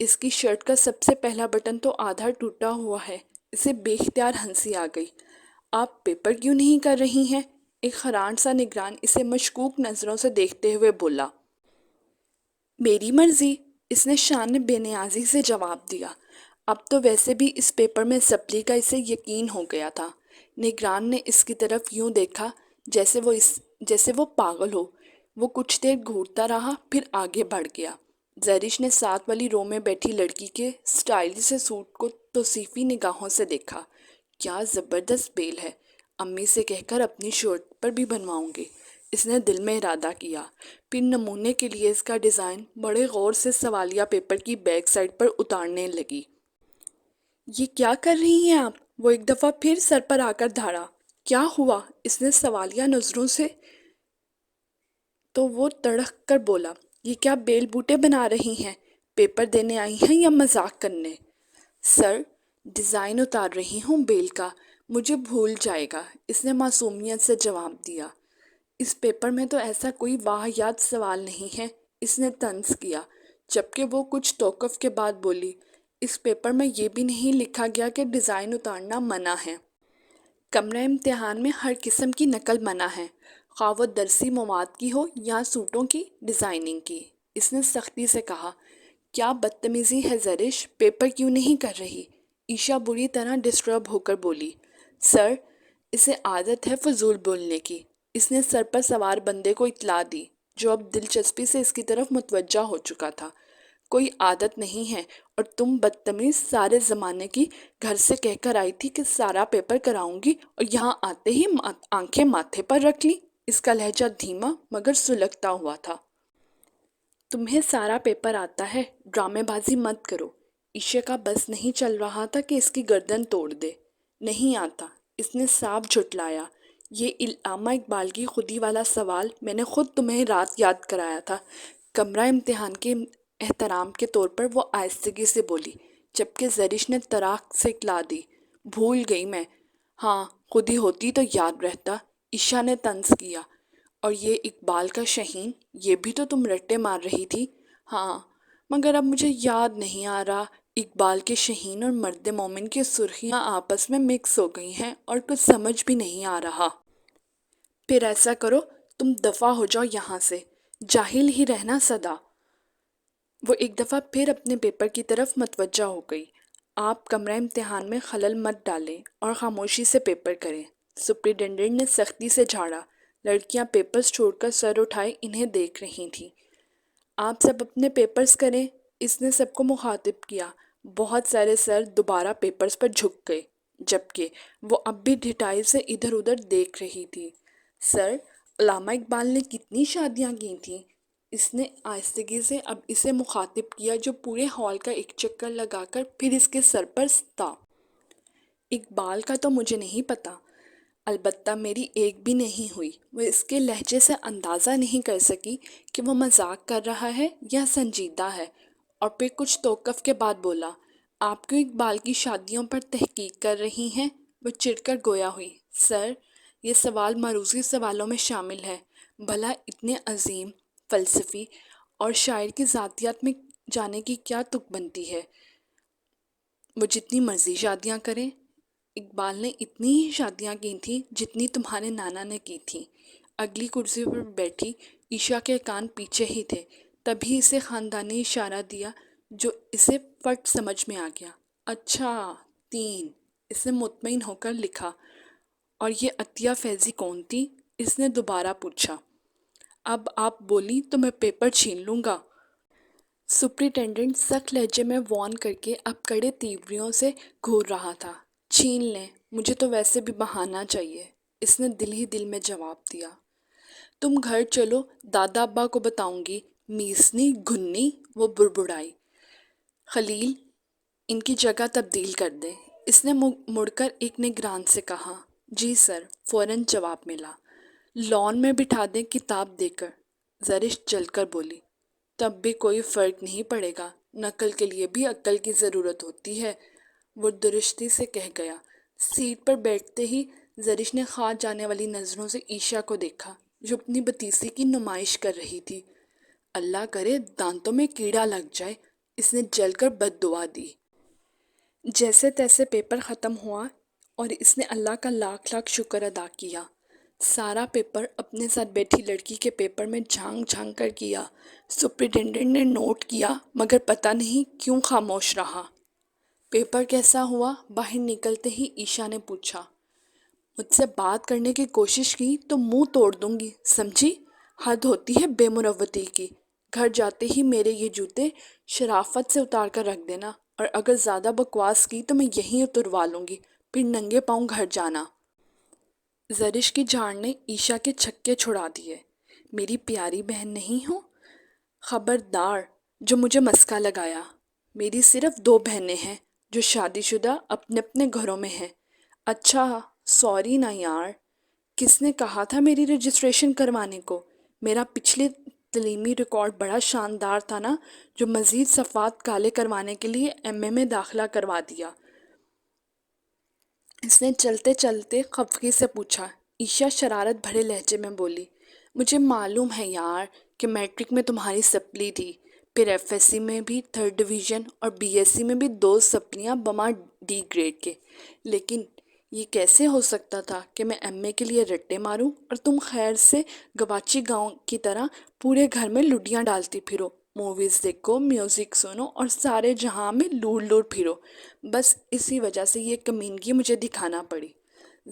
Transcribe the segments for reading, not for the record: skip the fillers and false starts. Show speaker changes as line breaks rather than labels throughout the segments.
اس کی شرٹ کا سب سے پہلا بٹن تو آدھا ٹوٹا ہوا ہے۔ اسے بے اختیار ہنسی آ گئی۔ آپ پیپر کیوں نہیں کر رہی ہیں؟ ایک حیران سا نگران اسے مشکوک نظروں سے دیکھتے ہوئے بولا۔ میری مرضی، اس نے شان بے نیازی سے جواب دیا۔ اب تو ویسے بھی اس پیپر میں سپلی کا اسے یقین ہو گیا تھا۔ نگران نے اس کی طرف یوں دیکھا جیسے وہ پاگل ہو۔ وہ کچھ دیر گھورتا رہا، پھر آگے بڑھ گیا۔ زرش نے ساتھ والی رو میں بیٹھی لڑکی کے سٹائل سے سوٹ کو توصیفی نگاہوں سے دیکھا۔ کیا زبردست بیل ہے، امی سے کہہ کر اپنی شرٹ پر بھی بنواؤں گی، اس نے دل میں ارادہ کیا۔ پھر نمونے کے لیے اس کا ڈیزائن بڑے غور سے سوالیہ پیپر کی بیک سائڈ پر اتارنے لگی۔ یہ کیا کر رہی ہیں آپ؟ وہ ایک دفعہ پھر سر پر آ کر دھاڑا۔ کیا ہوا؟ اس نے سوالیہ نظروں سے تو وہ تڑک کر بولا، یہ کیا بیل بوٹے بنا رہی ہیں؟ پیپر دینے آئی ہیں یا مذاق کرنے؟ سر، ڈیزائن اتار رہی ہوں بیل کا، مجھے بھول جائے گا، اس نے معصومیت سے جواب دیا۔ اس پیپر میں تو ایسا کوئی واہیات سوال نہیں ہے، اس نے طنز کیا، جبکہ وہ کچھ توقف کے بعد بولی، اس پیپر میں یہ بھی نہیں لکھا گیا کہ ڈیزائن اتارنا منع ہے۔ کمرہ امتحان میں ہر قسم کی نقل منع ہے، خواہ وہ درسی مواد کی ہو یا سوٹوں کی ڈیزائننگ کی، اس نے سختی سے کہا۔ کیا بدتمیزی ہے زرش، پیپر کیوں نہیں کر رہی؟ عائشہ بری طرح ڈسٹرب ہو کر بولی۔ سر، اسے عادت ہے فضول بولنے کی، اس نے سر پر سوار بندے کو اطلاع دی، جو اب دلچسپی سے اس کی طرف متوجہ ہو چکا تھا۔ کوئی عادت نہیں ہے، اور تم بدتمیز سارے زمانے کی گھر سے کہہ کر آئی تھی کہ سارا پیپر کراؤں گی اور یہاں آتے ہی آنکھیں ماتھے پر رکھ لی۔ اس کا لہجہ دھیما مگر سلگتا ہوا تھا۔ تمہیں سارا پیپر آتا ہے، ڈرامے بازی مت کرو۔ عائشہ کا بس نہیں چل رہا تھا کہ اس کی گردن توڑ دے۔ نہیں آتا، اس نے صاف جھٹلایا۔ یہ علامہ اقبال کی خودی والا سوال میں نے خود تمہیں رات یاد کرایا تھا۔ کمرہ امتحان کے احترام کے طور پر وہ آہستگی سے بولی، جبکہ زرش نے تراک سے اطلاع دی۔ بھول گئی میں۔ ہاں، خودی ہوتی تو یاد رہتا، عائشہ نے طنز کیا۔ اور یہ اقبال کا شہین، یہ بھی تو تم رٹے مار رہی تھی۔ ہاں، مگر اب مجھے یاد نہیں آ رہا۔ اقبال کے شہین اور مرد مومن کی سرخیاں آپس میں مکس ہو گئی ہیں اور کچھ سمجھ بھی نہیں آ رہا۔ پھر ایسا کرو، تم دفع ہو جاؤ یہاں سے، جاہل ہی رہنا سدا۔ وہ ایک دفعہ پھر اپنے پیپر کی طرف متوجہ ہو گئی۔ آپ کمرہ امتحان میں خلل مت ڈالیں اور خاموشی سے پیپر کریں۔ سپرنٹنڈنٹ نے سختی سے جھاڑا۔ لڑکیاں پیپرز چھوڑ کر سر اٹھائے انہیں دیکھ رہی تھیں۔ آپ سب اپنے پیپرز کریں، اس نے سب کو مخاطب کیا۔ بہت سارے سر دوبارہ پیپرز پر جھک گئے، جبکہ وہ اب بھی ڈھٹائی سے ادھر ادھر دیکھ رہی تھی۔ سر، علامہ اقبال نے کتنی شادیاں کی تھیں؟ اس نے آہستگی سے اب اسے مخاطب کیا، جو پورے ہال کا ایک چکر لگا کر پھر اس کے سر پر تھا۔ اقبال کا تو مجھے نہیں پتا، البتہ میری ایک بھی نہیں ہوئی۔ وہ اس کے لہجے سے اندازہ نہیں کر سکی کہ وہ مذاق کر رہا ہے یا سنجیدہ ہے، اور پھر کچھ توقف کے بعد بولا، آپ کیوں اقبال کی شادیوں پر تحقیق کر رہی ہیں؟ وہ چڑھ کر گویا ہوئی۔ سر، یہ سوال معروضی سوالوں میں شامل ہے، بھلا اتنے عظیم فلسفی اور شاعر کی ذاتیات میں جانے کی کیا تک بنتی ہے؟ وہ جتنی مرضی شادیاں کریں، اقبال نے اتنی ہی شادیاں کی تھیں جتنی تمہارے نانا نے کی تھیں۔ اگلی کرسی پر بیٹھی عائشہ کے کان پیچھے ہی تھے، تبھی اسے خاندانی اشارہ دیا جو اسے فٹ سمجھ میں آ گیا۔ اچھا، 3، اس نے مطمئن ہو کر لکھا۔ اور یہ عطیہ فیضی کون تھی؟ اس نے دوبارہ پوچھا۔ اب آپ بولی تو میں پیپر چھین لوں گا۔ سپرنٹنڈنٹ سخت لہجے میں وارن کر کے اب کڑے تیوریوں سے گھور رہا تھا۔ چھین لیں، مجھے تو ویسے بھی بہانا چاہیے، اس نے دل ہی دل میں جواب دیا۔ تم گھر چلو، دادا ابا کو بتاؤں گی، میسنی گھنی، وہ بڑبڑائی۔ خلیل، ان کی جگہ تبدیل کر دیں، اس نے مڑ کر ایک نگران سے کہا۔ جی سر، فوراً جواب ملا۔ لان میں بٹھا دیں کتاب دے کر، زرش جل کر بولی۔ تب بھی کوئی فرق نہیں پڑے گا، نقل کے لیے بھی عقل کی ضرورت ہوتی ہے، وہ درستی سے کہہ گیا۔ سیٹ پر بیٹھتے ہی زرش نے کھا جانے والی نظروں سے عائشہ کو دیکھا، جو اپنی بتیسی کی نمائش کر رہی تھی۔ اللہ کرے دانتوں میں کیڑا لگ جائے، اس نے جل کر بد دعا دی۔ جیسے تیسے پیپر ختم ہوا اور اس نے اللہ کا لاکھ لاکھ شکر ادا کیا۔ سارا پیپر اپنے ساتھ بیٹھی لڑکی کے پیپر میں جھانک جھانک کر کیا۔ سپرنٹینڈنٹ نے نوٹ کیا مگر پتہ نہیں کیوں خاموش رہا۔ پیپر کیسا ہوا؟ باہر نکلتے ہی عیشا نے پوچھا۔ مجھ سے بات کرنے کی کوشش کی تو منہ توڑ دوں گی، سمجھی؟ حد ہوتی ہے بے مروتی کی۔ گھر جاتے ہی میرے یہ جوتے شرافت سے اتار کر رکھ دینا، اور اگر زیادہ بکواس کی تو میں یہیں اتروا لوں گی، پھر ننگے پاؤں گھر جانا۔ زرش کی جھاڑ نے عیشا کے چھکے چھڑا دیے۔ میری پیاری بہن نہیں ہو؟ خبردار جو مجھے مسکا لگایا۔ میری صرف 2 بہنیں ہیں جو شادی شدہ اپنے اپنے گھروں میں ہیں۔ اچھا سوری نا یار، کس نے کہا تھا میری رجسٹریشن کروانے کو؟ میرا پچھلے تعلیمی ریکارڈ بڑا شاندار تھا نا، جو مزید صفحات کالے کروانے کے لیے ایم اے میں داخلہ کروا دیا۔ اس نے چلتے چلتے خفگی سے پوچھا۔ عیشا شرارت بھرے لہجے میں بولی، مجھے معلوم ہے یار کہ میٹرک میں تمہاری سپلی تھی، پھر ایف ایس سی میں بھی 3rd ڈویژن اور بی ایس سی میں بھی 2 سپلیاں بما ڈی گریڈ کے، لیکن یہ کیسے ہو سکتا تھا کہ میں ایم اے کے لیے رٹے ماروں اور تم خیر سے گواچی گاؤں کی طرح پورے گھر میں لڈیاں ڈالتی پھرو، موویز دیکھو، میوزک سنو اور سارے جہاں میں لوڑ لوڑ پھرو۔ بس اسی وجہ سے یہ کمینگی مجھے دکھانا پڑی۔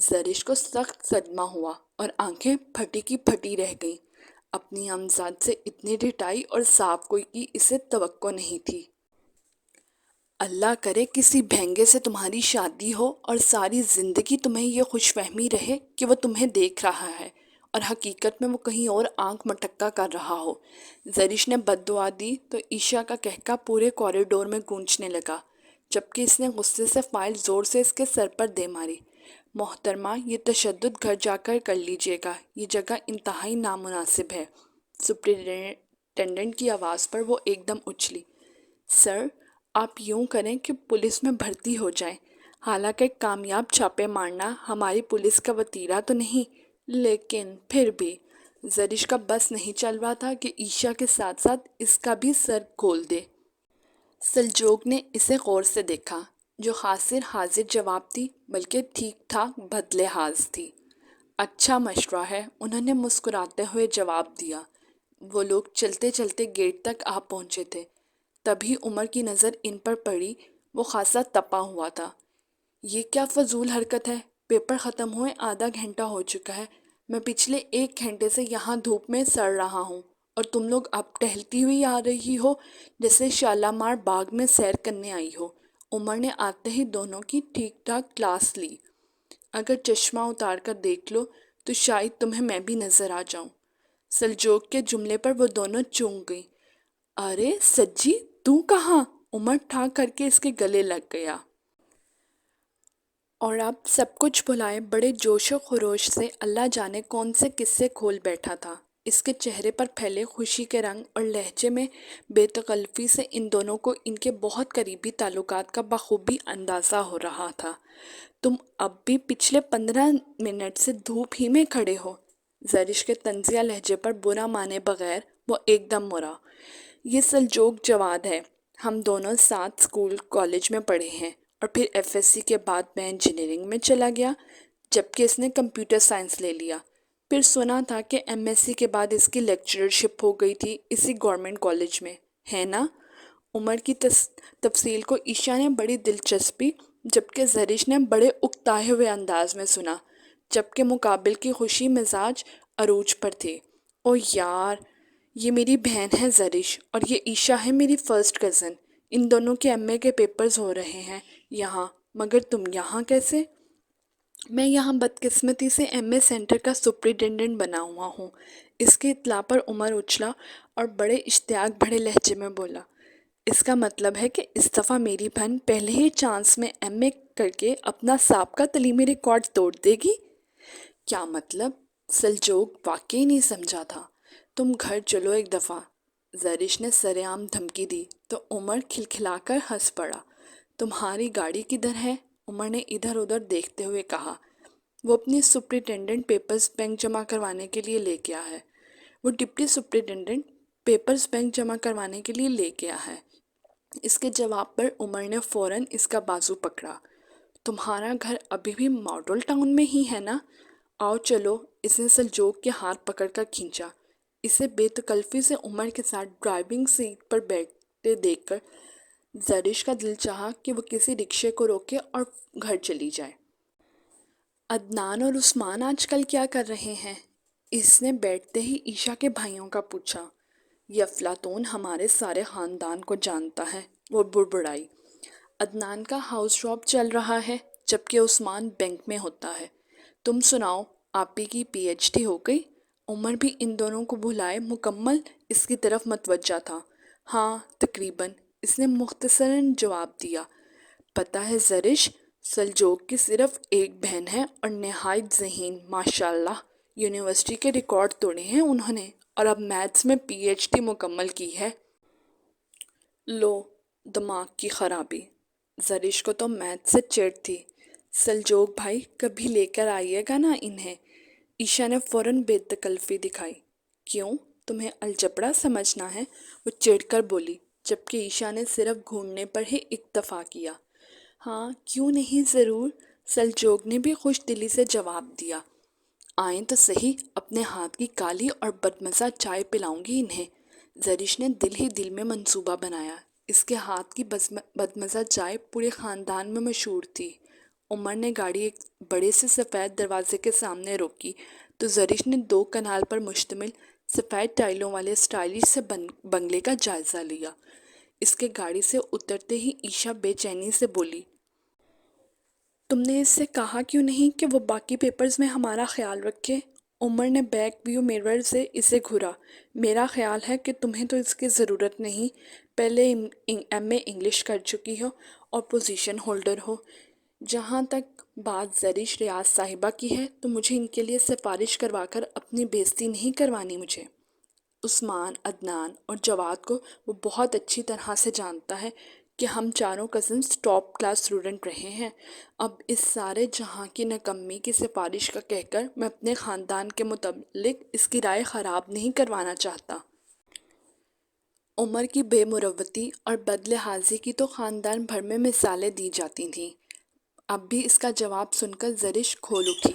زرش کو سخت صدمہ ہوا اور آنکھیں پھٹی کی پھٹی رہ گئیں۔ اپنی امزاد سے اتنی ڈٹائی اور صاف گوئی کی اسے توقع نہیں تھی۔ اللہ کرے کسی بھینگے سے تمہاری شادی ہو اور ساری زندگی تمہیں یہ خوش فہمی رہے کہ وہ تمہیں دیکھ رہا ہے اور حقیقت میں وہ کہیں اور آنکھ مٹکا کر رہا ہو۔ زرش نے بد دعا دی تو عیشا کا کہکا پورے کوریڈور میں گونجنے لگا، جبکہ اس نے غصے سے فائل زور سے اس کے سر پر دے ماری۔ محترمہ، یہ تشدد گھر جا کر لیجیے گا، یہ جگہ انتہائی نامناسب ہے۔ سپرنٹینڈنٹ کی آواز پر وہ ایک دم اچھلی۔ سر، آپ یوں کریں کہ پولیس میں بھرتی ہو جائیں۔ حالانکہ کامیاب چھاپے مارنا ہماری پولیس کا وتیرہ تو نہیں، لیکن پھر بھی زرش کا بس نہیں چل رہا تھا کہ عیشا کے ساتھ ساتھ اس کا بھی سر کھول دے۔ سلجوق نے اسے غور سے دیکھا، جو حاضر حاضر جواب تھی بلکہ ٹھیک ٹھاک بد لحاظ تھی۔ اچھا مشورہ ہے، انہوں نے مسکراتے ہوئے جواب دیا۔ وہ لوگ چلتے چلتے گیٹ تک آ پہنچے تھے، تبھی عمر کی نظر ان پر پڑی۔ وہ خاصا تپا ہوا تھا۔ یہ کیا فضول حرکت ہے؟ پیپر ختم ہوئے آدھا گھنٹہ ہو چکا ہے، میں پچھلے 1 گھنٹے سے یہاں دھوپ میں سڑ رہا ہوں، اور تم لوگ اب ٹہلتی ہوئی آ رہی ہو جیسے شالامار باغ میں سیر کرنے آئی ہو۔ عمر نے آتے ہی دونوں کی ٹھیک ٹھاک کلاس لی۔ اگر چشمہ اتار کر دیکھ لو تو شاید تمہیں میں بھی نظر آ جاؤں۔ سلجوق کے جملے پر وہ دونوں چونک گئیں۔ ارے سجی، تو کہاں؟ عمر ٹھا کر کے اس کے گلے لگ گیا، اور اب سب کچھ بھلائے بڑے جوش و خروش سے اللہ جانے کون سے قصے کھول بیٹھا تھا۔ اس کے چہرے پر پھیلے خوشی کے رنگ اور لہجے میں بے تکلفی سے ان دونوں کو ان کے بہت قریبی تعلقات کا بخوبی اندازہ ہو رہا تھا۔ تم اب بھی پچھلے 15 منٹ سے دھوپ ہی میں کھڑے ہو؟ زرش کے طنزیہ لہجے پر برا مانے بغیر وہ ایک دم مرا۔ یہ سلجوق جواد ہے، ہم دونوں ساتھ اسکول کالج میں پڑھے ہیں، اور پھر ایف ایس سی کے بعد میں انجینئرنگ میں چلا گیا، جبکہ اس نے کمپیوٹر سائنس لے لیا۔ پھر سنا تھا کہ ایم ایس سی کے بعد اس کی لیکچررشپ ہو گئی تھی اسی گورنمنٹ کالج میں، ہے نا؟ عمر کی تفصیل کو عیشا نے بڑی دلچسپی جبکہ زرش نے بڑے اکتائے ہوئے انداز میں سنا، جبکہ مقابل کی خوشی مزاج عروج پر تھی۔ او یار، یہ میری بہن ہے زرش، اور یہ عیشا ہے میری فرسٹ کزن۔ ان دونوں کے ایم اے کے پیپرز ہو رہے ہیں یہاں، مگر تم یہاں کیسے؟ میں یہاں بدقسمتی سے ایم اے سینٹر کا سپرنٹینڈنٹ بنا ہوا ہوں۔ اس کی اطلاع پر عمر اچھلا اور بڑے اشتیاق بھرے لہجے میں بولا، اس کا مطلب ہے کہ اس دفعہ میری بہن پہلے ہی چانس میں ایم اے کر کے اپنا سابقہ تعلیمی ریکارڈ توڑ دے گی؟ کیا مطلب؟ سلجوق واقعی نہیں سمجھا تھا۔ تم گھر چلو ایک دفعہ، زرش نے سرعام دھمکی دی تو عمر کھلکھلا کر ہنس پڑا۔ تمہاری گاڑی کدھر ہے؟ عمر نے ادھر ادھر دیکھتے ہوئے کہا۔ وہ اپنی سپرنٹینڈنٹ پیپرز بینک جمع کروانے کے لیے لے گیا ہے۔ وہ ڈپٹی سپرنٹینڈنٹ پیپرز بینک جمع کروانے کے لیے لے گیا ہے۔ اس کے جواب پر عمر نے فوراً اس کا بازو پکڑا۔ تمہارا گھر ابھی بھی ماڈل ٹاؤن میں ہی ہے نا؟ آؤ چلو۔ اس نے سلجوق کے ہاتھ پکڑ کر کھینچا۔ اسے بے تکلفی سے عمر کے ساتھ ڈرائیونگ سیٹ پر بیٹھتے دیکھ کر زرش کا دل چاہا کہ وہ کسی رکشے کو روکے اور گھر چلی جائے۔ عدنان اور عثمان آج کل کیا کر رہے ہیں؟ اس نے بیٹھتے ہی عیشا کے بھائیوں کا پوچھا۔ یہ افلاطون ہمارے سارے خاندان کو جانتا ہے، وہ بڑبڑائی۔ عدنان کا ہاؤس جاب چل رہا ہے جبکہ عثمان بینک میں ہوتا ہے۔ تم سناؤ، آپی کی پی ایچ ڈی ہو گئی؟ عمر بھی ان دونوں کو بھلائے مکمل اس کی طرف متوجہ تھا۔ ہاں تقریباً، اس نے مختصراً جواب دیا۔ پتہ ہے زرش، سلجوق کی صرف ایک بہن ہے اور نہایت ذہین، ماشاءاللہ۔ یونیورسٹی کے ریکارڈ توڑے ہیں انہوں نے، اور اب میتھس میں پی ایچ ڈی مکمل کی ہے۔ لو، دماغ کی خرابی۔ زرش کو تو میتھ سے چڑ تھی۔ سلجوق بھائی کبھی لے کر آئیے گا نا انہیں۔ عیشا نے فوراً بے تکلفی دکھائی۔ کیوں، تمہیں الجبڑا سمجھنا ہے؟ وہ چڑ کر بولی، جبکہ عیشا نے صرف گھوننے پر ہی اکتفا کیا۔ ہاں کیوں نہیں، ضرور، سلجوق نے بھی خوش دلی سے جواب دیا۔ آئیں تو صحیح، اپنے ہاتھ کی کالی اور بدمزہ چائے پلاؤں گی انہیں۔ زرش نے دل ہی دل میں منصوبہ بنایا۔ اس کے ہاتھ کی بدمزہ چائے پورے خاندان میں مشہور تھی۔ عمر نے گاڑی ایک بڑے سے سفید دروازے کے سامنے روکی تو زرش نے 2 کنال پر مشتمل سفید ٹائلوں والے سٹائلش سے بنگلے کا جائزہ لیا۔ اس کے گاڑی سے اترتے ہی عیشا بے چینی سے بولی، تم نے اس سے کہا کیوں نہیں کہ وہ باقی پیپرز میں ہمارا خیال رکھے؟ عمر نے بیک ویو مرر سے اسے گھورا۔ میرا خیال ہے کہ تمہیں تو اس کی ضرورت نہیں، پہلے ایم اے انگلش کر چکی ہو اور پوزیشن ہولڈر ہو۔ جہاں تک بات زرش ریاض صاحبہ کی ہے تو مجھے ان کے لیے سفارش کروا کر اپنی بےزتی نہیں کروانی مجھے۔ عثمان، عدنان اور جواد کو وہ بہت اچھی طرح سے جانتا ہے کہ ہم چاروں کزنز ٹاپ کلاس اسٹوڈنٹ رہے ہیں۔ اب اس سارے جہاں کی نکمی کی سفارش کا کہہ کر میں اپنے خاندان کے متعلق اس کی رائے خراب نہیں کروانا چاہتا۔ عمر کی بے مروتی اور بد لحاظی کی تو خاندان بھر میں مثالیں دی جاتی تھیں۔ اب بھی اس کا جواب سن کر زرش کھول اٹھی۔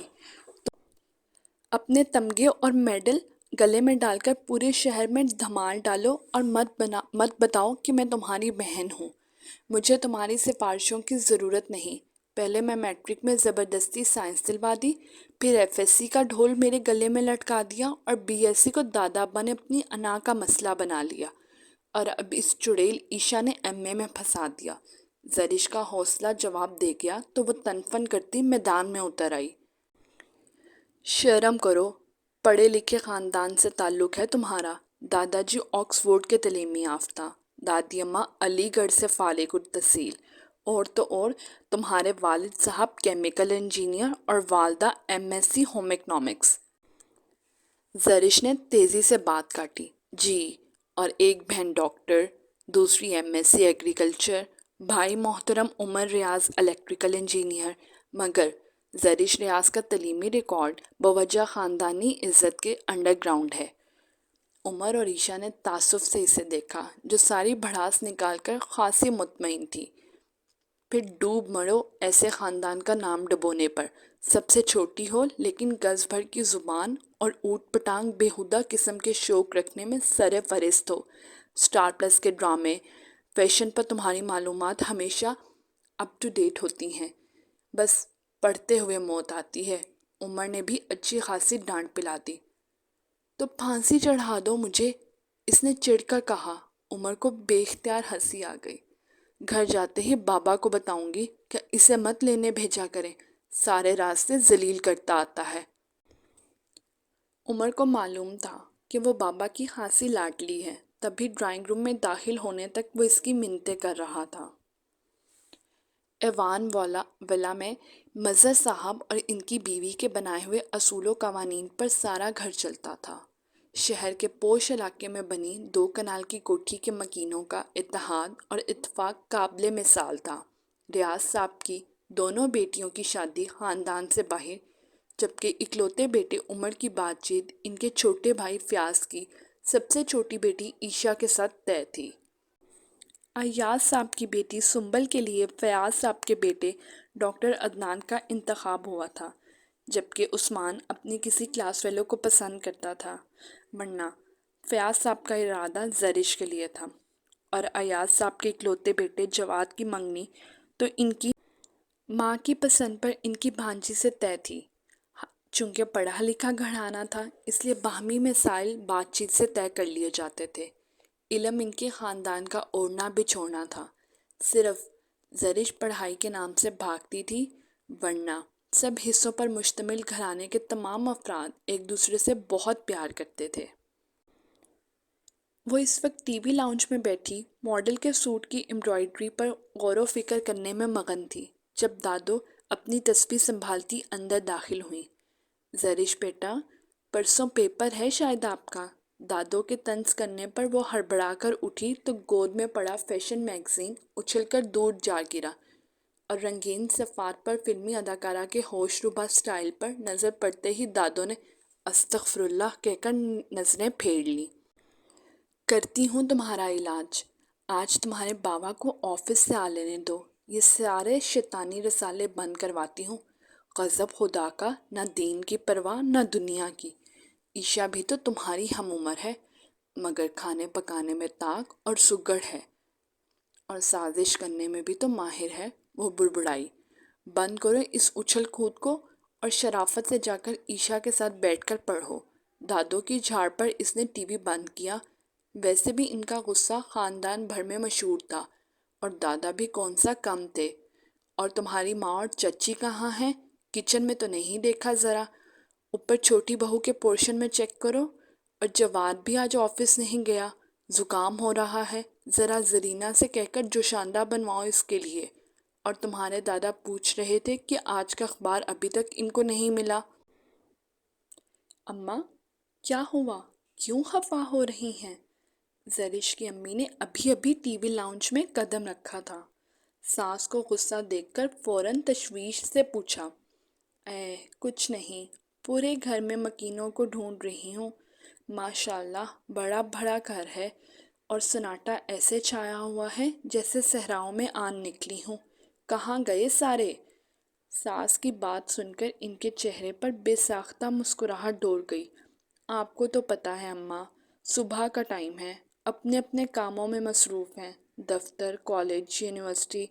اپنے تمغے اور میڈل گلے میں ڈال کر پورے شہر میں دھمال ڈالو اور مت بتاؤ کہ میں تمہاری بہن ہوں۔ مجھے تمہاری سفارشوں کی ضرورت نہیں۔ پہلے میں میٹرک میں زبردستی سائنس دلوا دی، پھر ایف ایس سی کا ڈھول میرے گلے میں لٹکا دیا اور بی ایس سی کو دادا ابا نے اپنی انا کا مسئلہ بنا لیا، اور اب اس چڑیل عیشا نے ایم اے میں پھنسا دیا۔ زرش کا حوصلہ جواب دے گیا تو وہ تنفن کرتی میدان میں اتر آئی۔ شرم کرو، پڑھے لکھے خاندان سے تعلق ہے تمہارا۔ دادا جی آکسفورڈ کے تعلیمی یافتہ، دادی اماں علی گڑھ سے فارغ التحصیل، اور تو اور تمہارے والد صاحب کیمیکل انجینئر اور والدہ M S C home economics. Zarish نے تیزی سے بات کاٹی۔ جی، اور ایک بہن ڈاکٹر، دوسری ایم ایس سی ایگریکلچر، بھائی محترم عمر ریاض الیکٹریکل انجینئر۔ مگر زرش ریاض کا تعلیمی ریکارڈ بوجہ خاندانی عزت کے انڈر گراؤنڈ ہے۔ عمر اور عیشا نے تعصب سے اسے دیکھا، جو ساری بھڑاس نکال کر خاصی مطمئن تھی۔ پھر ڈوب مرو ایسے خاندان کا نام ڈبونے پر، سب سے چھوٹی ہو لیکن گز بھر کی زبان اور اوٹ پٹانگ بیہودہ قسم کے شوق رکھنے میں سر فہرست ہو۔ اسٹار پلس کے ڈرامے، فیشن پر تمہاری معلومات ہمیشہ اپ ٹو ڈیٹ ہوتی ہیں، بس پڑھتے ہوئے موت آتی ہے۔ عمر نے بھی اچھی خاصی ڈانٹ پلا دی۔ تو پھانسی چڑھا دو مجھے، اس نے چڑھ کر کہا۔ عمر کو بے اختیار ہنسی آ گئی۔ گھر جاتے ہی بابا کو بتاؤں گی کہ اسے مت لینے بھیجا کریں، سارے راستے ذلیل کرتا آتا ہے۔ عمر کو معلوم تھا کہ وہ بابا کی خاصی لاڈلی ہے، تبھی ڈرائنگ روم میں داخل ہونے تک وہ اس کی منتیں کر رہا تھا۔ ایوان ولا میں مظہر صاحب اور ان کی بیوی کے بنائے ہوئے اصول و قوانین پر سارا گھر چلتا تھا۔ شہر کے پوش علاقے میں بنی 2 کنال کی کوٹھی کے مکینوں کا اتحاد اور اتفاق قابل مثال تھا۔ ریاض صاحب کی دونوں بیٹیوں کی شادی خاندان سے باہر، جبکہ اکلوتے بیٹے عمر کی بات چیت ان کے چھوٹے بھائی فیاض کی سب سے چھوٹی بیٹی عیشا کے ساتھ طے تھی۔ ایاز صاحب کی بیٹی سنبل کے لیے فیاض صاحب کے بیٹے ڈاکٹر عدنان کا انتخاب ہوا تھا، جبکہ عثمان اپنی کسی کلاس فیلو کو پسند کرتا تھا، ورنہ فیاض صاحب کا ارادہ زرش کے لیے تھا۔ اور ایاز صاحب کے اکلوتے بیٹے جواد کی منگنی تو ان کی ماں کی پسند پر ان کی بھانجی سے طے تھی۔ چونکہ پڑھا لکھا گھرانہ تھا، اس لیے باہمی مسائل بات چیت سے طے کر لیے جاتے تھے۔ علم ان کے خاندان کا اوڑھنا بچھوڑنا تھا۔ صرف زرش پڑھائی کے نام سے بھاگتی تھی، ورنہ سب حصوں پر مشتمل گھرانے کے تمام افراد ایک دوسرے سے بہت پیار کرتے تھے۔ وہ اس وقت ٹی وی لاؤنج میں بیٹھی ماڈل کے سوٹ کی امبرائڈری پر غور و فکر کرنے میں مگن تھی، جب دادو اپنی تسبیح سنبھالتی اندر داخل ہوئیں۔ زرش بیٹا، پرسوں پیپر ہے شاید آپ کا؟ دادو کے طنز کرنے پر وہ ہڑبڑا کر اٹھی تو گود میں پڑا فیشن میگزین اچھل کر دور جا گرا، اور رنگین صفحات پر فلمی اداکارہ کے ہوش ربا سٹائل پر نظر پڑتے ہی دادو نے استغفر اللہ کہہ کر نظریں پھیر لیں۔ کرتی ہوں تمہارا علاج، آج تمہارے بابا کو آفس سے آ لینے دو، یہ سارے شیطانی رسالے بند کرواتی ہوں۔ غضب خدا کا، نہ دین کی پرواہ نہ دنیا کی۔ عشاء بھی تو تمہاری ہم عمر ہے، مگر کھانے پکانے میں طاق اور سگڑ ہے، اور سازش کرنے میں بھی تو ماہر ہے۔ وہ بڑبڑائی، بند کرو اس اچھل کود کو اور شرافت سے جا کر عشاء کے ساتھ بیٹھ کر پڑھو۔ دادو کی جھاڑ پر اس نے ٹی وی بند کیا۔ ویسے بھی ان کا غصہ خاندان بھر میں مشہور تھا، اور دادا بھی کون سا کم تھے۔ اور تمہاری ماں اور چچی کہاں ہیں؟ کچن میں تو نہیں دیکھا ذرا۔ اوپر چھوٹی بہو کے پورشن میں چیک کرو۔ اور جواد بھی آج آفس نہیں گیا، زکام ہو رہا ہے، ذرا زرینہ سے کہہ کر جوشاندہ بنواؤ اس کے لیے۔ اور تمہارے دادا پوچھ رہے تھے کہ آج کا اخبار ابھی تک ان کو نہیں ملا۔ اماں، کیا ہوا؟ کیوں خفا ہو رہی ہیں؟ زرش کی امی نے ابھی ابھی ٹی وی لاؤنج میں قدم رکھا تھا۔ ساس کو غصہ دیکھ کر فوراً تشویش سے پوچھا، کچھ نہیں، پورے گھر میں مکینوں کو ڈھونڈ رہی ہوں۔ ماشاءاللہ بڑا بھرا گھر ہے، اور سناٹا ایسے چھایا ہوا ہے جیسے صحراؤں میں آن نکلی ہوں۔ کہاں گئے سارے؟ ساس کی بات سن کر ان کے چہرے پر بے ساختہ مسکراہٹ ڈول گئی۔ آپ کو تو پتہ ہے اماں، صبح کا ٹائم ہے، اپنے اپنے کاموں میں مصروف ہیں، دفتر، کالج، یونیورسٹی۔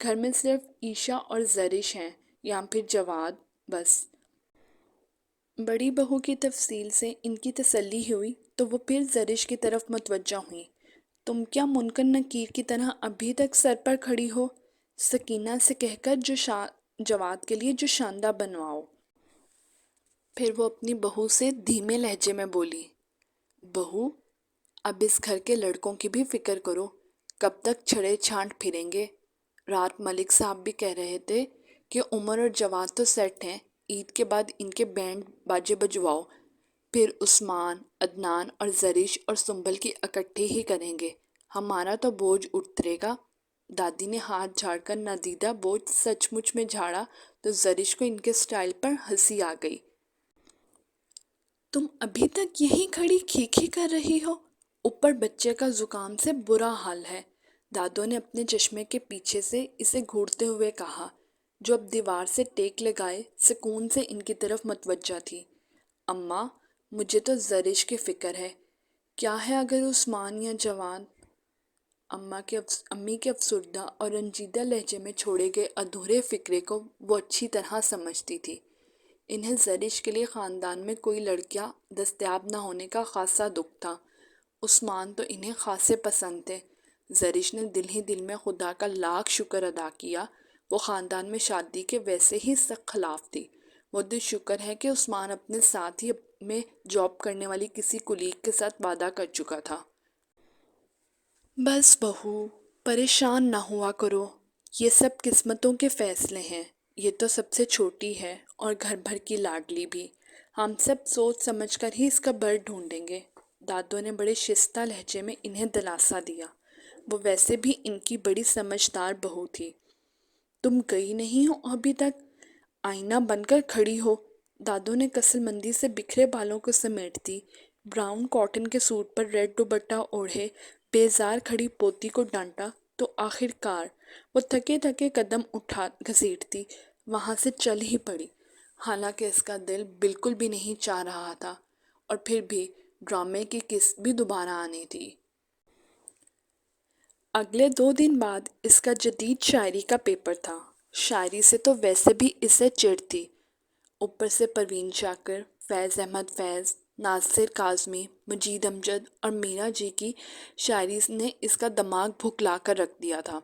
گھر میں صرف عشاء اور زرش ہیں، یا پھر جواد، بس۔ بڑی بہو کی تفصیل سے ان کی تسلی ہوئی تو وہ پھر زرش کی طرف متوجہ ہوئیں۔ تم کیا منکر نکیر کی طرح ابھی تک سر پر کھڑی ہو؟ سکینہ سے کہہ کر جواد کے لیے جوشاندہ بنواؤ۔ پھر وہ اپنی بہو سے دھیمے لہجے میں بولی، بہو، اب اس گھر کے لڑکوں کی بھی فکر کرو، کب تک چھڑے چھانٹ پھریں گے؟ رات ملک صاحب بھی کہہ رہے تھے کہ عمر اور جواد تو سیٹ ہیں، عید کے بعد ان کے بینڈ باجے بجواؤ، پھر عثمان، عدنان اور زرش اور سنبل کی اکٹھے ہی کریں گے، ہمارا تو بوجھ اترے گا۔ دادی نے ہاتھ جھاڑ کر نادیدہ بوجھ سچ مچ میں جھاڑا تو زرش کو ان کے سٹائل پر ہنسی آ گئی۔ تم ابھی تک یہیں کھڑی کھی کر رہی ہو؟ اوپر بچے کا زکام سے برا حال ہے۔ دادو نے اپنے چشمے کے پیچھے سے اسے گھورتے ہوئے کہا، جو اب دیوار سے ٹیک لگائے سکون سے ان کی طرف متوجہ تھی۔ اماں، مجھے تو زرش کی فکر ہے، کیا ہے اگر عثمان یا جوان؟ امی کے افسردہ اور رنجیدہ لہجے میں چھوڑے گئے ادھورے فکرے کو وہ اچھی طرح سمجھتی تھی۔ انہیں زرش کے لیے خاندان میں کوئی لڑکیاں دستیاب نہ ہونے کا خاصا دکھ تھا۔ عثمان تو انہیں خاصے پسند تھے۔ زرش نے دل ہی دل میں خدا کا لاکھ شکر ادا کیا، وہ خاندان میں شادی کے ویسے ہی سخت خلاف تھی۔ وہ دل شکر ہے کہ عثمان اپنے ساتھ ہی میں جاب کرنے والی کسی کولیگ کے ساتھ وعدہ کر چکا تھا۔ بس بہو، پریشان نہ ہوا کرو، یہ سب قسمتوں کے فیصلے ہیں۔ یہ تو سب سے چھوٹی ہے اور گھر بھر کی لاڈلی بھی، ہم سب سوچ سمجھ کر ہی اس کا بر ڈھونڈیں گے۔ دادو نے بڑے شائستہ لہجے میں انہیں دلاسا دیا۔ وہ ویسے بھی ان کی بڑی سمجھدار بہو تھی۔ تم گئی نہیں ہو ابھی تک؟ آئینہ بن کر کھڑی ہو۔ دادو نے کسل مندی سے بکھرے بالوں کو سمیٹتی براؤن کاٹن کے سوٹ پر ریڈ دوپٹہ اوڑھے بیزار کھڑی پوتی کو ڈانٹا تو آخر کار وہ تھکے تھکے قدم اٹھا گھسیٹتی وہاں سے چل ہی پڑی، حالانکہ اس کا دل بالکل بھی نہیں چاہ رہا تھا، اور پھر بھی ڈرامے کی قسط بھی دوبارہ آنی تھی۔ اگلے 2 دن بعد اس کا جدید شاعری کا پیپر تھا۔ شاعری سے تو ویسے بھی اسے چڑ تھی، اوپر سے پروین شاکر، فیض احمد فیض، ناصر کاظمی، مجید امجد اور میرا جی کی شاعری نے اس کا دماغ بھکلا کر رکھ دیا تھا۔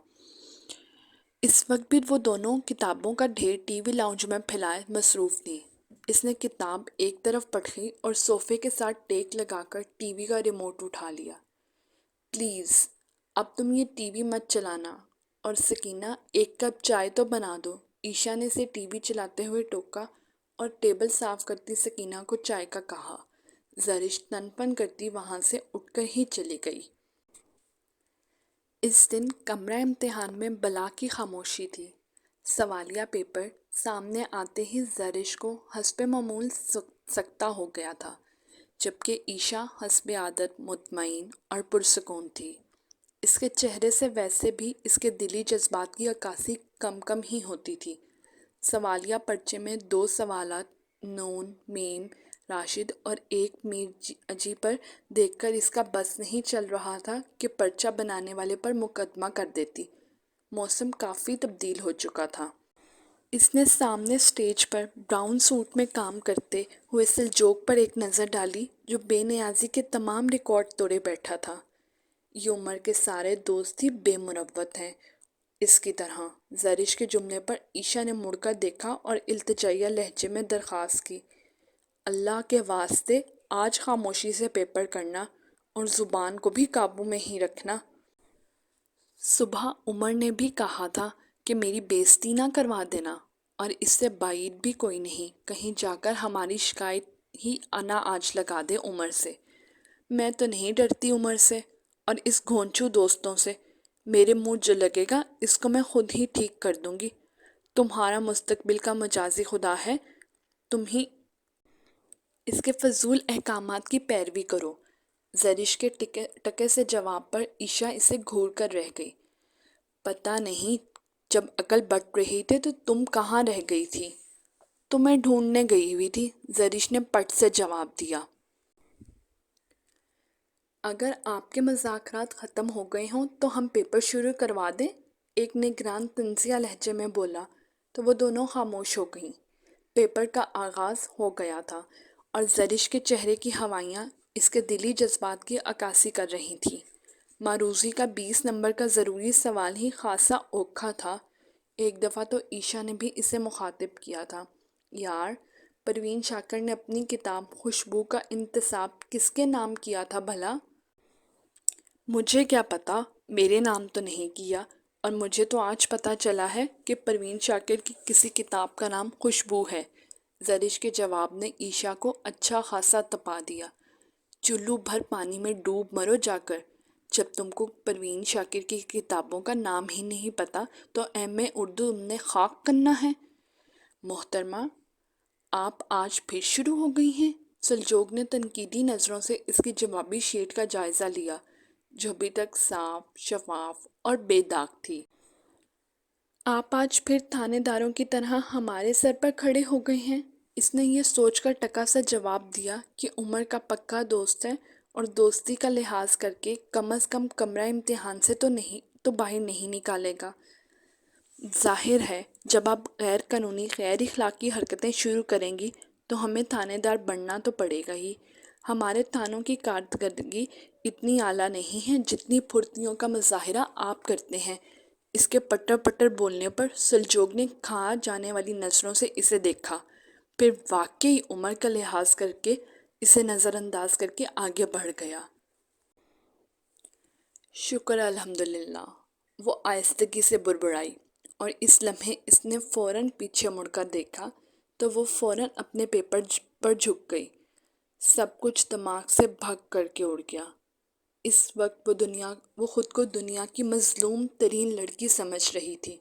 اس وقت بھی وہ دونوں کتابوں کا ڈھیر ٹی وی لاؤنج میں پھیلائے مصروف تھی۔ اس نے کتاب ایک طرف پڑھی اور صوفے کے ساتھ ٹیک لگا کر ٹی وی کا ریموٹ اٹھا لیا۔ پلیز اب تم یہ ٹی وی مت چلانا، اور سکینہ ایک کپ چائے تو بنا دو، عشاء نے اسے ٹی وی چلاتے ہوئے ٹوکا اور ٹیبل صاف کرتی سکینہ کو چائے کا کہا۔ زرش تن پن کرتی وہاں سے اٹھ کر ہی چلی گئی۔ اس دن کمرہ امتحان میں بلا کی خاموشی تھی۔ سوالیہ پیپر سامنے آتے ہی زرش کو حسب معمول سکتہ ہو گیا تھا، جبکہ عشاء حسب عادت مطمئن اور پرسکون تھی۔ اس کے چہرے سے ویسے بھی اس کے دلی جذبات کی عکاسی کم کم ہی ہوتی تھی۔ سوالیہ پرچے میں 2 سوالات نون میم راشد اور ایک میر اجی پر دیکھ کر اس کا بس نہیں چل رہا تھا کہ پرچہ بنانے والے پر مقدمہ کر دیتی۔ موسم کافی تبدیل ہو چکا تھا۔ اس نے سامنے سٹیج پر براؤن سوٹ میں کام کرتے ہوئے سلجوق پر ایک نظر ڈالی جو بے نیازی کے تمام ریکارڈ توڑے بیٹھا تھا۔ یہ عمر کے سارے دوست ہی بے مروت ہیں اس کی طرح۔ زرش کے جملے پر عشاء نے مڑ کر دیکھا اور التجائیہ لہجے میں درخواست کی، اللہ کے واسطے آج خاموشی سے پیپر کرنا اور زبان کو بھی قابو میں ہی رکھنا۔ صبح عمر نے بھی کہا تھا کہ میری بےزتی نہ کروا دینا، اور اس سے بعید بھی کوئی نہیں کہیں جا کر ہماری شکایت ہی نہ آج لگا دے عمر سے۔ میں تو نہیں ڈرتی عمر سے اور اس گھونچو دوستوں سے، میرے منہ جو لگے گا اس کو میں خود ہی ٹھیک کر دوں گی۔ تمہارا مستقبل کا مجازی خدا ہے، تم ہی اس کے فضول احکامات کی پیروی کرو۔ زرش کے ٹکے سے جواب پر عشاء اسے گھور کر رہ گئی۔ پتہ نہیں جب عقل بٹ رہی تھی تو تم کہاں رہ گئی تھی؟ تمہیں ڈھونڈنے گئی ہوئی تھی، زرش نے پٹ سے جواب دیا۔ اگر آپ کے مذاکرات ختم ہو گئے ہوں تو ہم پیپر شروع کروا دیں، ایک نگران طنزیہ لہجے میں بولا تو وہ دونوں خاموش ہو گئیں۔ پیپر کا آغاز ہو گیا تھا اور زرش کے چہرے کی ہوائیاں اس کے دلی جذبات کی عکاسی کر رہی تھیں۔ معروضی کا 20 نمبر کا ضروری سوال ہی خاصا اوکھا تھا۔ ایک دفعہ تو عشاء نے بھی اسے مخاطب کیا تھا، یار پروین شاکر نے اپنی کتاب خوشبو کا انتساب کس کے نام کیا تھا بھلا؟ مجھے کیا پتا، میرے نام تو نہیں کیا، اور مجھے تو آج پتا چلا ہے کہ پروین شاکر کی کسی کتاب کا نام خوشبو ہے۔ زرش کے جواب نے عشاء کو اچھا خاصا تپا دیا۔ چلو بھر پانی میں ڈوب مرو جا کر، جب تم کو پروین شاکر کی کتابوں کا نام ہی نہیں پتا تو ایم اے اردو تم نے خاک کرنا ہے۔ محترمہ، آپ آج پھر شروع ہو گئی ہیں؟ سلجوق نے تنقیدی نظروں سے اس کی جوابی شیٹ کا جائزہ لیا جو ابھی تک صاف، شفاف اور بے داغ تھی۔ آپ آج پھر تھانے داروں کی طرح ہمارے سر پر کھڑے ہو گئے ہیں؟ اس نے یہ سوچ کر ٹکا سا جواب دیا کہ عمر کا پکا دوست ہے اور دوستی کا لحاظ کر کے کم از کم کمرہ امتحان سے تو باہر نہیں نکالے گا۔ ظاہر ہے جب آپ غیر قانونی غیر اخلاقی حرکتیں شروع کریں گی تو ہمیں تھانے دار بننا تو پڑے گا ہی۔ ہمارے تھانوں کی کارکردگی اتنی اعلیٰ نہیں ہے جتنی پھرتیوں کا مظاہرہ آپ کرتے ہیں۔ اس کے پٹر پٹر بولنے پر سلجوق نے کھا جانے والی نظروں سے اسے دیکھا، پھر واقعی عمر کا لحاظ کر کے اسے نظر انداز کر کے آگے بڑھ گیا۔ شکر الحمدللہ، وہ آہستگی سے بڑبڑائی، اور اس لمحے اس نے فوراً پیچھے مڑ کر دیکھا تو وہ فوراً اپنے پیپر پر جھک گئی۔ سب کچھ دماغ سے بھگ کر کے اڑ گیا۔ اس وقت وہ خود کو دنیا کی مظلوم ترین لڑکی سمجھ رہی تھی۔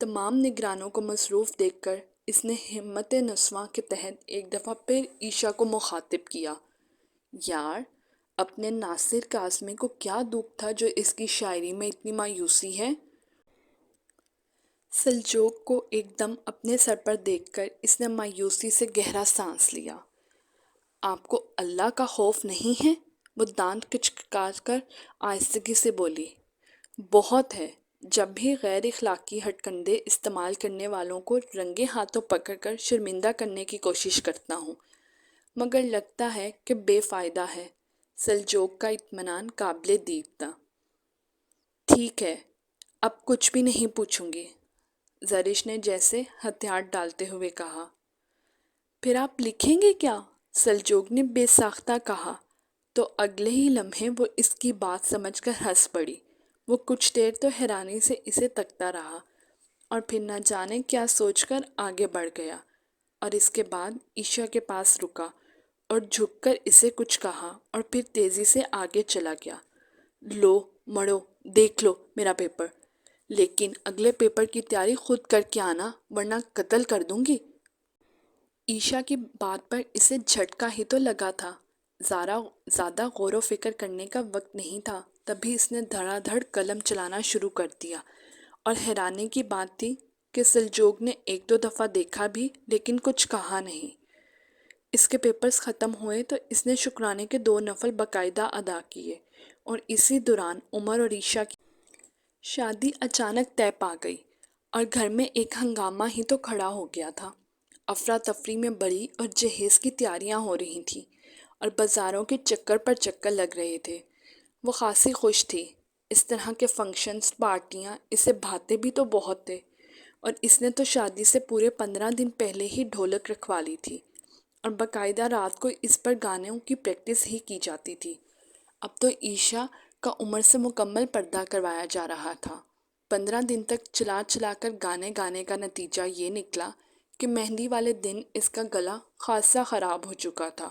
تمام نگرانوں کو مصروف دیکھ کر اس نے ہمت نسواں کے تحت ایک دفعہ پھر عشاء کو مخاطب کیا، یار اپنے ناصر کاظمی کو کیا دکھ تھا جو اس کی شاعری میں اتنی مایوسی ہے؟ سلجوق کو ایک دم اپنے سر پر دیکھ کر اس نے مایوسی سے گہرا سانس لیا۔ آپ کو اللہ کا خوف نہیں ہے؟ وہ دانت کچکا کر آہستگی سے بولی۔ بہت ہے۔ جب بھی غیر اخلاقی ہتھ کنڈے استعمال کرنے والوں کو رنگے ہاتھوں پکڑ کر شرمندہ کرنے کی کوشش کرتا ہوں، مگر لگتا ہے کہ بے فائدہ ہے۔ سلجوق کا اطمینان قابل دید تھا۔ ٹھیک ہے، اب کچھ بھی نہیں پوچھوں گی، زرش نے جیسے ہتھیار ڈالتے ہوئے کہا۔ پھر آپ لکھیں گے کیا؟ سلجوق نے بے ساختہ کہا، تو اگلے ہی لمحے وہ اس کی بات سمجھ کر ہنس پڑی۔ وہ کچھ دیر تو حیرانی سے اسے تکتا رہا اور پھر نہ جانے کیا سوچ کر آگے بڑھ گیا، اور اس کے بعد عشا کے پاس رکا اور جھک کر اسے کچھ کہا اور پھر تیزی سے آگے چلا گیا۔ لو مڑو، دیکھ لو میرا پیپر، لیکن اگلے پیپر کی تیاری خود کر کے آنا ورنہ قتل کر دوں گی۔ عشا کی بات پر اسے جھٹکا ہی تو لگا تھا، زیادہ غور و فکر کرنے کا وقت نہیں تھا، تبھی اس نے دھڑا دھڑ قلم چلانا شروع کر دیا۔ اور حیرانی کی بات تھی کہ سلجوق نے ایک دو دفعہ دیکھا بھی لیکن کچھ کہا نہیں۔ اس کے پیپرز ختم ہوئے تو اس نے شکرانے کے 2 نفل باقاعدہ ادا کیے، اور اسی دوران عمر اور عشا کی شادی اچانک طے پا گئی، اور گھر میں ایک ہنگامہ ہی تو کھڑا ہو گیا تھا۔ افراتفری میں بڑی اور جہیز کی تیاریاں ہو رہی تھیں، اور بازاروں کے چکر پر چکر لگ رہے تھے۔ وہ خاصی خوش تھی۔ اس طرح کے فنکشنز، پارٹیاں اسے بھاتے بھی تو بہت تھے، اور اس نے تو شادی سے پورے 15 دن پہلے ہی ڈھولک رکھوا لی تھی، اور باقاعدہ رات کو اس پر گانوں کی پریکٹس ہی کی جاتی تھی۔ اب تو عشا کا عمر سے مکمل پردہ کروایا جا رہا تھا۔ 15 دن تک چلا چلا کر گانے گانے کا نتیجہ یہ نکلا کہ مہندی والے دن اس کا گلا خاصا خراب ہو چکا تھا۔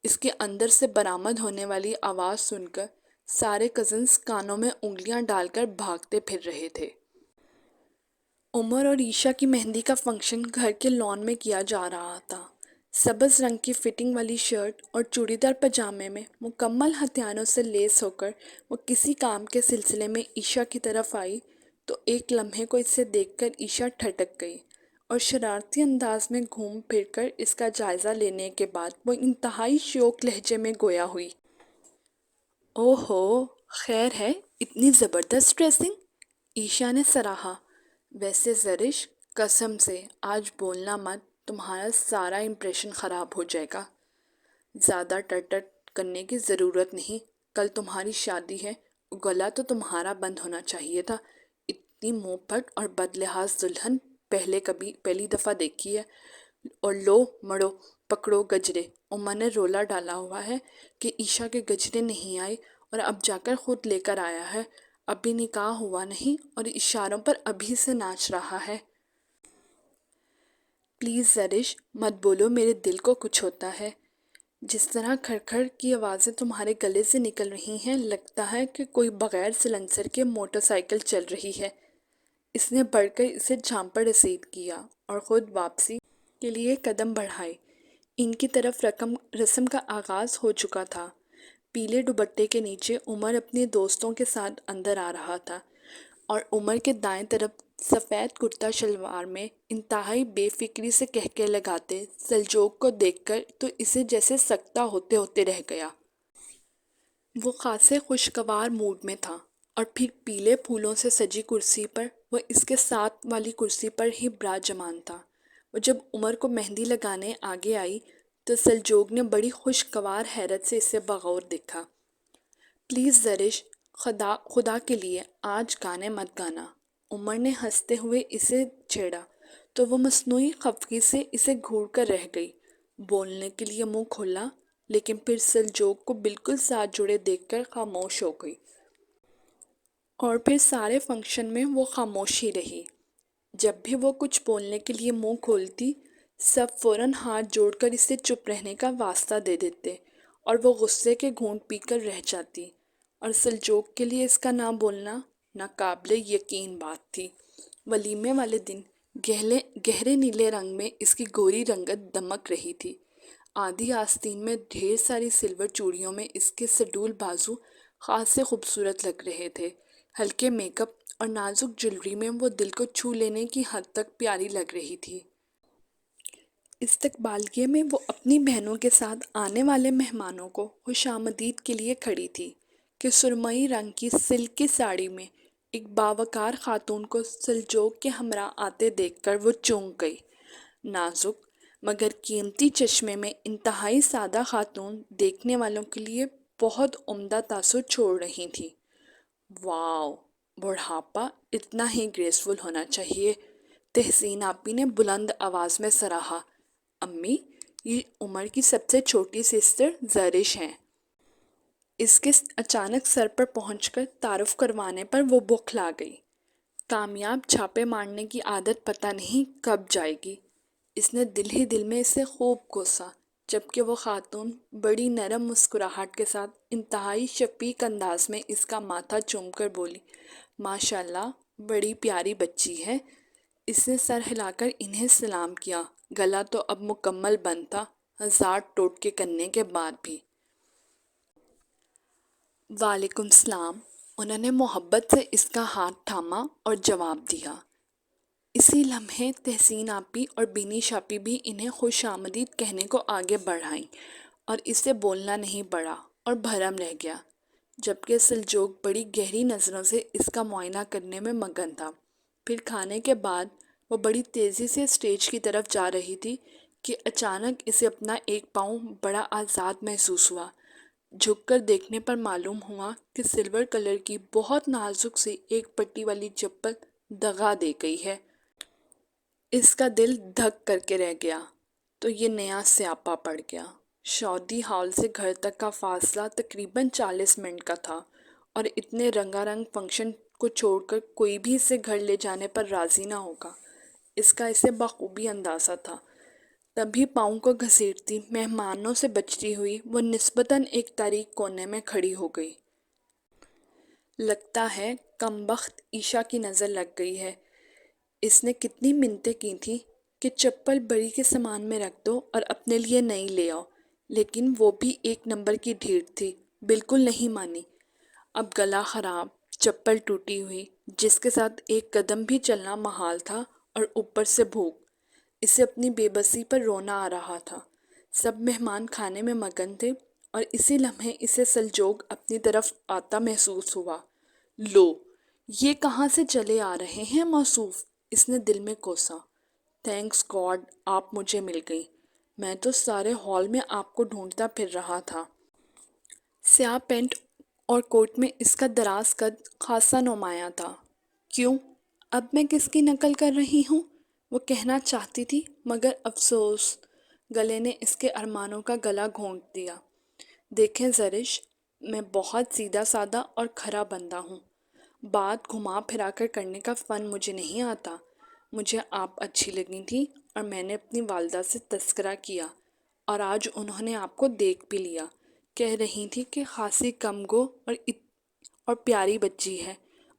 اس کے اندر سے برآمد ہونے والی آواز سن کر سارے کزنز کانوں میں انگلیاں ڈال کر بھاگتے پھر رہے تھے۔ عمر اور عشا کی مہندی کا فنکشن گھر کے لان میں کیا جا رہا تھا۔ سبز رنگ کی فٹنگ والی شرٹ اور چوڑی دار پاجامے میں مکمل ہتھیاروں سے لیس ہو کر وہ کسی کام کے سلسلے میں عشا کی طرف آئی تو ایک لمحے کو اسے دیکھ کر عشا ٹھٹک گئی، اور شرارتی انداز میں گھوم پھر کر اس کا جائزہ لینے کے بعد وہ انتہائی شوق لہجے میں گویا ہوئی۔ اوہو، خیر ہے، اتنی زبردست ڈریسنگ، عشا نے سراہا۔ ویسے زرش، قسم سے آج بولنا مت، تمہارا سارا امپریشن خراب ہو جائے گا۔ زیادہ ٹٹ کرنے کی ضرورت نہیں، کل تمہاری شادی ہے، گلا تو تمہارا بند ہونا چاہیے تھا۔ اتنی منہ پھٹ اور بد لحاظ دلہن پہلی دفعہ دیکھی ہے۔ اور لو مڑو، پکڑو گجرے۔ عمر نے رولا ڈالا ہوا ہے کہ عشا کے گجرے نہیں آئے اور اب جا کر خود لے کر آیا ہے، ابھی نکاح ہوا نہیں اور اشاروں پر ابھی سے ناچ رہا ہے۔ پلیز زرش، مت بولو، میرے دل کو کچھ ہوتا ہے۔ جس طرح کھڑکھڑ کی آوازیں تمہارے گلے سے نکل رہی ہیں، لگتا ہے کہ کوئی بغیر سلنسر کے موٹر سائیکل چل رہی ہے۔ اس نے بڑھ کر اسے جھانپڑ رسید کیا اور خود واپسی کے لیے قدم بڑھائے۔ ان کی طرف رسم کا آغاز ہو چکا تھا۔ پیلے دوپٹے کے نیچے عمر اپنے دوستوں کے ساتھ اندر آ رہا تھا، اور عمر کے دائیں طرف سفید کرتا شلوار میں انتہائی بے فکری سے کہکے لگاتے سلجوق کو دیکھ کر تو اسے جیسے سکتہ ہوتے ہوتے رہ گیا۔ وہ خاصے خوشگوار موڈ میں تھا، اور پھر پیلے پھولوں سے سجی کرسی پر وہ اس کے ساتھ والی کرسی پر ہی براجمان تھا۔ وہ جب عمر کو مہندی لگانے آگے آئی تو سلجوق نے بڑی خوشگوار حیرت سے اسے بغور دیکھا۔ پلیز زرش، خدا کے لیے آج گانے مت گانا، عمر نے ہنستے ہوئے اسے چھیڑا، تو وہ مصنوعی خفگی سے اسے گھور کر رہ گئی۔ بولنے کے لیے منہ کھولا، لیکن پھر سلجوق کو بالکل ساتھ جڑے دیکھ کر خاموش ہو گئی، اور پھر سارے فنکشن میں وہ خاموش ہی رہی۔ جب بھی وہ کچھ بولنے کے لیے منہ کھولتی، سب فوراً ہاتھ جوڑ کر اسے چپ رہنے کا واسطہ دے دیتے، اور وہ غصے کے گھونٹ پی کر رہ جاتی، اور سلجوق کے لیے اس کا نہ بولنا ناقابل یقین بات تھی۔ ولیمے والے دن گہرے نیلے رنگ میں اس کی گوری رنگت دمک رہی تھی۔ آدھی آستین میں ڈھیر ساری سلور چوڑیوں میں اس کے سڈول بازو خاص سے خوبصورت لگ رہے تھے۔ ہلکے میک اپ اور نازک جولری میں وہ دل کو چھو لینے کی حد تک پیاری لگ رہی تھی۔ استقبالیے میں وہ اپنی بہنوں کے ساتھ آنے والے مہمانوں کو خوش آمدید کے لیے کھڑی تھی کہ سرمئی رنگ کی سلک کی ساڑی میں ایک باوقار خاتون کو سلجوق کے ہمراہ آتے دیکھ کر وہ چونک گئی۔ نازک مگر قیمتی چشمے میں انتہائی سادہ خاتون دیکھنے والوں کے لیے بہت عمدہ تاثر چھوڑ رہی تھی۔ واو، بڑھاپا اتنا ہی گریسفل ہونا چاہیے، تحسین آپی نے بلند آواز میں سراہا۔ امی، یہ عمر کی سب سے چھوٹی سسٹر زرش ہیں۔ اس کے اچانک سر پر پہنچ کر تعارف کروانے پر وہ بوکھلا گئی۔ کامیاب چھاپے مارنے کی عادت پتہ نہیں کب جائے گی۔ اس نے دل ہی دل میں اسے خوب کوسا، جبکہ وہ خاتون بڑی نرم مسکراہٹ کے ساتھ انتہائی شفیق انداز میں اس کا ماتھا چوم کر بولی، ماشاءاللہ بڑی پیاری بچی ہے۔ اس نے سر ہلا کر انہیں سلام کیا۔ گلا تو اب مکمل بند تھا، ہزار ٹوٹکے کرنے کے بعد بھی۔ وعلیکم السلام۔ انہوں نے محبت سے اس کا ہاتھ تھاما اور جواب دیا۔ اسی لمحے تحسین آپی اور بینی شاپی بھی انہیں خوش آمدید کہنے کو آگے بڑھائیں اور اسے بولنا نہیں پڑا اور بھرم رہ گیا، جبکہ سلجوق بڑی گہری نظروں سے اس کا معائنہ کرنے میں مگن تھا۔ پھر کھانے کے بعد وہ بڑی تیزی سے اسٹیج کی طرف جا رہی تھی کہ اچانک اسے اپنا ایک پاؤں بڑا آزاد محسوس ہوا۔ جھک کر دیکھنے پر معلوم ہوا کہ سلور کلر کی بہت نازک سی ایک پٹی والی چپل دغا دے گئی ہے۔ اس کا دل دھک کر کے رہ گیا تو یہ نیا سیاپا پڑ گیا۔ شادی ہال سے گھر تک کا فاصلہ تقریباً 40 منٹ کا تھا، اور اتنے رنگا رنگ فنکشن کو چھوڑ کر کوئی بھی اسے گھر لے جانے پر راضی نہ ہوگا، اس کا اسے بخوبی اندازہ تھا۔ تبھی پاؤں کو گھسیٹتی مہمانوں سے بچتی ہوئی وہ نسبتاً ایک تاریک کونے میں کھڑی ہو گئی۔ لگتا ہے کمبخت عشاء کی نظر لگ گئی ہے۔ اس نے کتنی منتیں کی تھیں کہ چپل بڑی کے سامان میں رکھ دو اور اپنے لیے نئی لے آؤ، لیکن وہ بھی ایک نمبر کی ڈھیٹ تھی، بالکل نہیں مانی۔ اب گلا خراب، چپل ٹوٹی ہوئی، جس کے ساتھ ایک قدم بھی چلنا محال تھا، اور اوپر سے بھوک، اسے اپنی بے بسی پر رونا آ رہا تھا۔ سب مہمان کھانے میں مگن تھے اور اسی لمحے اسے سلجوق اپنی طرف آتا محسوس ہوا۔ لو، یہ کہاں سے چلے آ رہے ہیں موصوف، اس نے دل میں کوسا۔ تھینکس گاڈ آپ مجھے مل گئی، میں تو سارے ہال میں آپ کو ڈھونڈتا پھر رہا تھا۔ سیاہ پینٹ اور کوٹ میں اس کا دراز قد خاصا نمایاں تھا۔ کیوں، اب میں کس کی نقل کر رہی ہوں، وہ کہنا چاہتی تھی، مگر افسوس، گلے نے اس کے ارمانوں کا گلا گھونٹ دیا۔ دیکھیں زرش، میں بہت سیدھا سادہ اور کھرا بندہ ہوں، بات گھما پھرا کر کرنے کا فن مجھے نہیں آتا۔ مجھے آپ اچھی لگی تھی اور میں نے اپنی والدہ سے تذکرہ کیا، اور آج انہوں نے آپ کو دیکھ بھی لیا۔ کہہ رہی تھی کہ خاصی کم گو اور پیاری بچی ہے،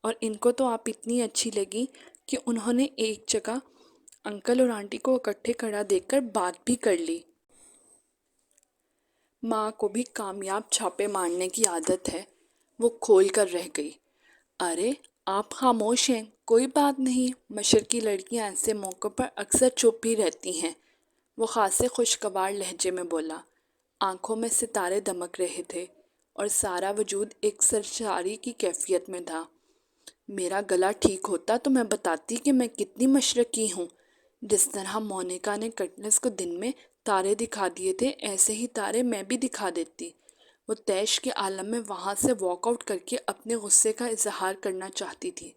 اور ان کو تو آپ اتنی اچھی لگی کہ انہوں نے ایک جگہ انکل اور آنٹی کو اکٹھے کھڑا دیکھ کر بات بھی کر لی۔ ماں کو بھی کامیاب چھاپے مارنے کی عادت ہے، وہ کھول کر رہ گئی۔ ارے آپ خاموش ہیں، کوئی بات نہیں، مشرقی لڑکیاں ایسے موقع پر اکثر چپ ہی رہتی ہیں، وہ خاصے خوشگوار لہجے میں بولا۔ آنکھوں میں ستارے دمک رہے تھے اور سارا وجود ایک سرشاری کی کیفیت میں تھا۔ میرا گلا ٹھیک ہوتا تو میں بتاتی کہ میں کتنی مشرقی ہوں۔ جس طرح مونیکا نے کٹنس کو دن میں تارے دکھا دیے تھے، ایسے ہی تارے میں بھی دکھا دیتی۔ وہ طیش کے عالم میں وہاں سے واک آؤٹ کر کے اپنے غصے کا اظہار کرنا چاہتی تھی،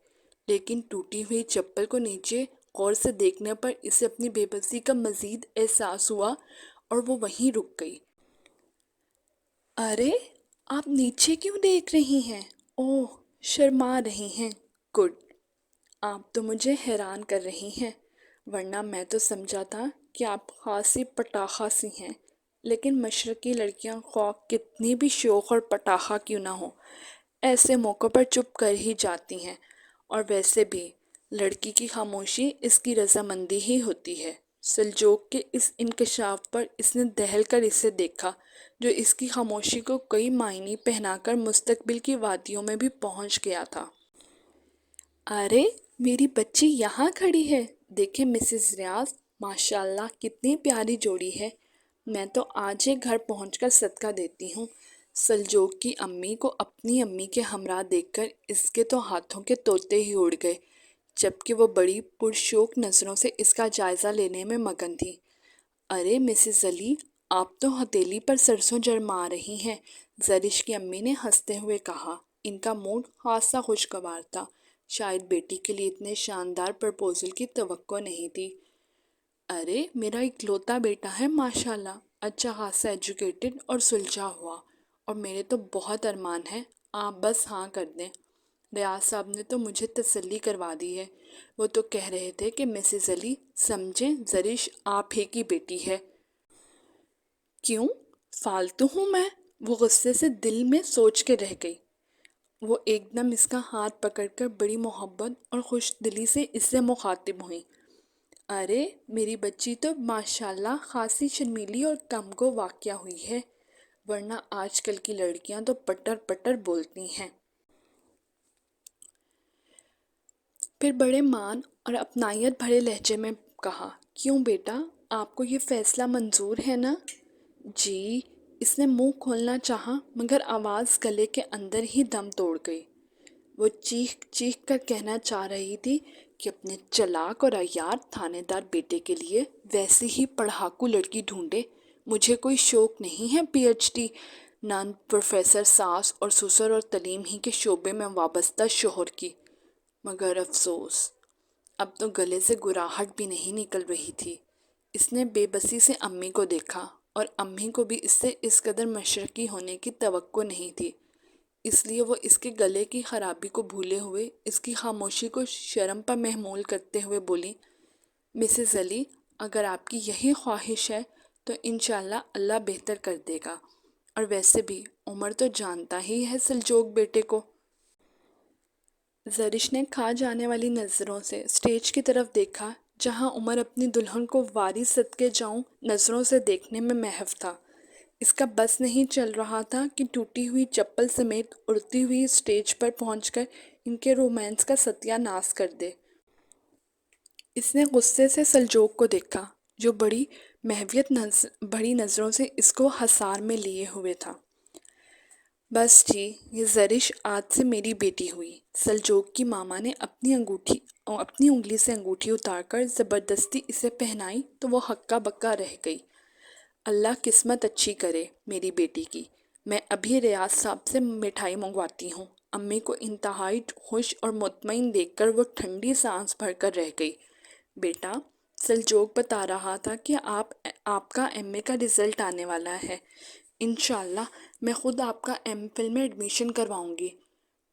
لیکن ٹوٹی ہوئی چپل کو نیچے غور سے دیکھنے پر اسے اپنی بے بسی کا مزید احساس ہوا اور وہ وہیں رک گئی۔ ارے آپ نیچے کیوں دیکھ رہی ہیں؟ اوہ، شرما رہی ہیں، گڈ۔ آپ تو مجھے حیران کر رہی ہیں، ورنہ میں تو سمجھا تھا کہ آپ خاصی پٹاخہ سی ہیں، لیکن مشرقی لڑکیاں خواہ کتنی بھی شوخ اور پٹاخہ کیوں نہ ہو، ایسے موقع پر چپ کر ہی جاتی ہیں، اور ویسے بھی لڑکی کی خاموشی اس کی رضامندی ہی ہوتی ہے۔ سلجوق کے اس انکشاف پر اس نے دہل کر اسے دیکھا، جو اس کی خاموشی کو کئی معنی پہنا کر مستقبل کی وادیوں میں بھی پہنچ گیا تھا۔ ارے میری بچی یہاں کھڑی ہے، دیکھیں مسز ریاض، ماشاءاللہ کتنی پیاری جوڑی ہے۔ میں تو آج ہی گھر پہنچ کر صدقہ دیتی ہوں۔ سلجوق کی امی کو اپنی امی کے ہمراہ دیکھ کر اس کے تو ہاتھوں کے طوطے ہی اڑ گئے، جبکہ وہ بڑی پرشوق نظروں سے اس کا جائزہ لینے میں مگن تھی۔ ارے مسز علی، آپ تو ہتھیلی پر سرسوں جرما رہی ہیں، زرش کی امی نے ہنستے ہوئے کہا۔ ان کا موڈ خاصا خوشگوار تھا، شاید بیٹی کے لیے اتنے شاندار پرپوزل کی توقع نہیں تھی۔ ارے میرا اکلوتا بیٹا ہے ماشاءاللہ، اچھا خاصا ایجوکیٹڈ اور سلجھا ہوا، اور میرے تو بہت ارمان ہیں، آپ بس ہاں کر دیں۔ ریاض صاحب نے تو مجھے تسلی کروا دی ہے، وہ تو کہہ رہے تھے کہ مسز علی سمجھیں زرش آپ ہی کی بیٹی ہے۔ کیوں فالتو ہوں میں؟ وہ غصے سے دل میں سوچ کے رہ گئی۔ وہ ایک دم اس کا ہاتھ پکڑ کر بڑی محبت اور خوش دلی سے اس سے مخاطب ہوئی۔ ارے میری بچی تو ماشاءاللہ خاصی شرمیلی اور کم کو واقع ہوئی ہے، ورنہ آج کل کی لڑکیاں تو پٹر پٹر بولتی ہیں۔ پھر بڑے مان اور اپنائیت بھرے لہجے میں کہا، کیوں بیٹا، آپ کو یہ فیصلہ منظور ہے نا؟ جی۔ اس نے منہ کھولنا چاہا مگر آواز گلے کے اندر ہی دم توڑ گئی۔ وہ چیخ چیخ کر کہنا چاہ رہی تھی کہ اپنے چلاک اور عیار تھانے دار بیٹے کے لیے ویسی ہی پڑھاکو لڑکی ڈھونڈے، مجھے کوئی شوق نہیں ہے پی ایچ ڈی، نان پروفیسر ساس اور سسر اور تعلیم ہی کے شعبے میں وابستہ شوہر کی۔ مگر افسوس، اب تو گلے سے گراہٹ بھی نہیں نکل رہی تھی۔ اس نے بے بسی سے امی کو دیکھا، اور امی کو بھی اس سے اس قدر مشرقی ہونے کی توقع نہیں تھی، اس لیے وہ اس کے گلے کی خرابی کو بھولے ہوئے اس کی خاموشی کو شرم پر محمول کرتے ہوئے بولی، مسز علی، اگر آپ کی یہی خواہش ہے تو انشاءاللہ اللہ بہتر کر دے گا، اور ویسے بھی عمر تو جانتا ہی ہے سلجوق بیٹے کو۔ زرش نے کھا جانے والی نظروں سے اسٹیج کی طرف دیکھا، جہاں عمر اپنی دلہن کو واری صدقے جاؤں نظروں سے دیکھنے میں محو تھا۔ اس کا بس نہیں چل رہا تھا کہ ٹوٹی ہوئی چپل سمیت اڑتی ہوئی اسٹیج پر پہنچ کر ان کے رومانس کا ستیہ ناش کر دے۔ اس نے غصے سے سلجوق کو دیکھا، جو بڑی محویت بڑی نظروں سے اس کو حصار میں لیے ہوئے تھا۔ بس جی، یہ زرش آج سے میری بیٹی ہوئی۔ سلجوق کی ماما نے اپنی انگلی سے انگوٹھی اتار کر زبردستی اسے پہنائی تو وہ ہکا بکا رہ گئی۔ اللہ قسمت اچھی کرے میری بیٹی کی، میں ابھی ریاض صاحب سے مٹھائی منگواتی ہوں۔ امی کو انتہائی خوش اور مطمئن دیکھ کر وہ ٹھنڈی سانس بھر کر رہ گئی۔ بیٹا، سلجوق بتا رہا تھا کہ آپ کا ایم اے کا رزلٹ آنے والا ہے، انشاءاللہ میں خود آپ کا ایم فل میں ایڈمیشن کرواؤں گی،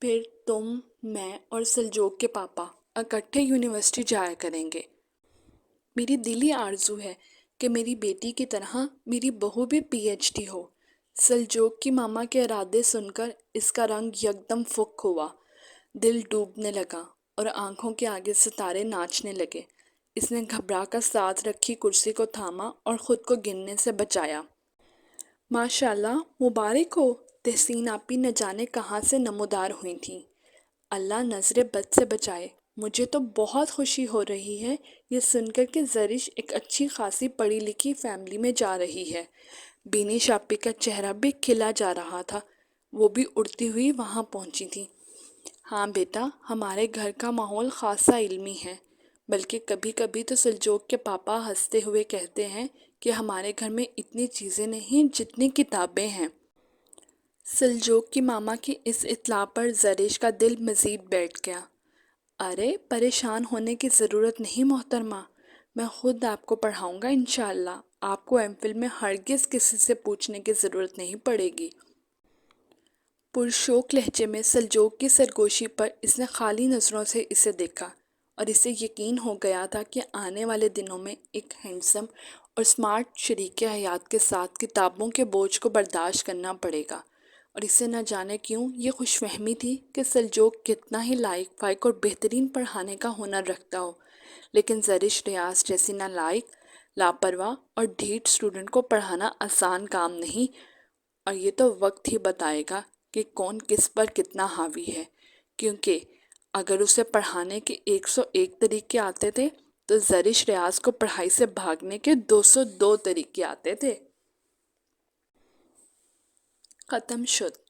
پھر تم، میں اور سلجوق کے پاپا اکٹھے یونیورسٹی جایا کریں گے۔ میری دلی آرزو ہے کہ میری بیٹی کی طرح میری بہو بھی پی ایچ ڈی ہو۔ سلجوق کی ماما کے ارادے سن کر اس کا رنگ یکدم فک ہوا، دل ڈوبنے لگا اور آنکھوں کے آگے ستارے ناچنے لگے۔ اس نے گھبرا کر ساتھ رکھی کرسی کو تھاما اور خود کو گرنے سے بچایا۔ ماشاءاللہ، مبارک ہو، تحسین آپی نہ جانے کہاں سے نمودار ہوئی تھیں۔ اللہ نظر بد سے بچائے۔ مجھے تو بہت خوشی ہو رہی ہے یہ سن کر کہ زرش ایک اچھی خاصی پڑھی لکھی فیملی میں جا رہی ہے۔ بینی شاپی کا چہرہ بھی کھلا جا رہا تھا، وہ بھی اڑتی ہوئی وہاں پہنچی تھی۔ ہاں بیٹا، ہمارے گھر کا ماحول خاصا علمی ہے، بلکہ کبھی کبھی تو سلجوق کے پاپا ہنستے ہوئے کہتے ہیں کہ ہمارے گھر میں اتنی چیزیں نہیں جتنی کتابیں ہیں۔ سلجوق کی ماما کی اس اطلاع پر زرش کا دل مزید بیٹھ گیا۔ ارے پریشان ہونے کی ضرورت نہیں محترمہ، میں خود آپ کو پڑھاؤں گا انشاءاللہ، آپ کو ایم فل میں ہرگز کسی سے پوچھنے کی ضرورت نہیں پڑے گی۔ پرشوق لہجے میں سلجوق کی سرگوشی پر اس نے خالی نظروں سے اسے دیکھا، اور اسے یقین ہو گیا تھا کہ آنے والے دنوں میں ایک ہینڈسم اور سمارٹ شریک حیات کے ساتھ کتابوں کے بوجھ کو برداشت کرنا پڑے گا، اور اسے نہ جانے کیوں یہ خوش فہمی تھی کہ سلجوق کتنا ہی لائق فائق اور بہترین پڑھانے کا ہنر رکھتا ہو، لیکن زرش ریاض جیسی نالائق لاپرواہ اور ڈھیٹ اسٹوڈنٹ کو پڑھانا آسان کام نہیں، اور یہ تو وقت ہی بتائے گا کہ کون کس پر کتنا حاوی ہے، کیونکہ اگر اسے پڑھانے کے 101 طریقے آتے تھے تو زرش ریاض کو پڑھائی سے بھاگنے کے 202 طریقے آتے تھے۔ ختم شد۔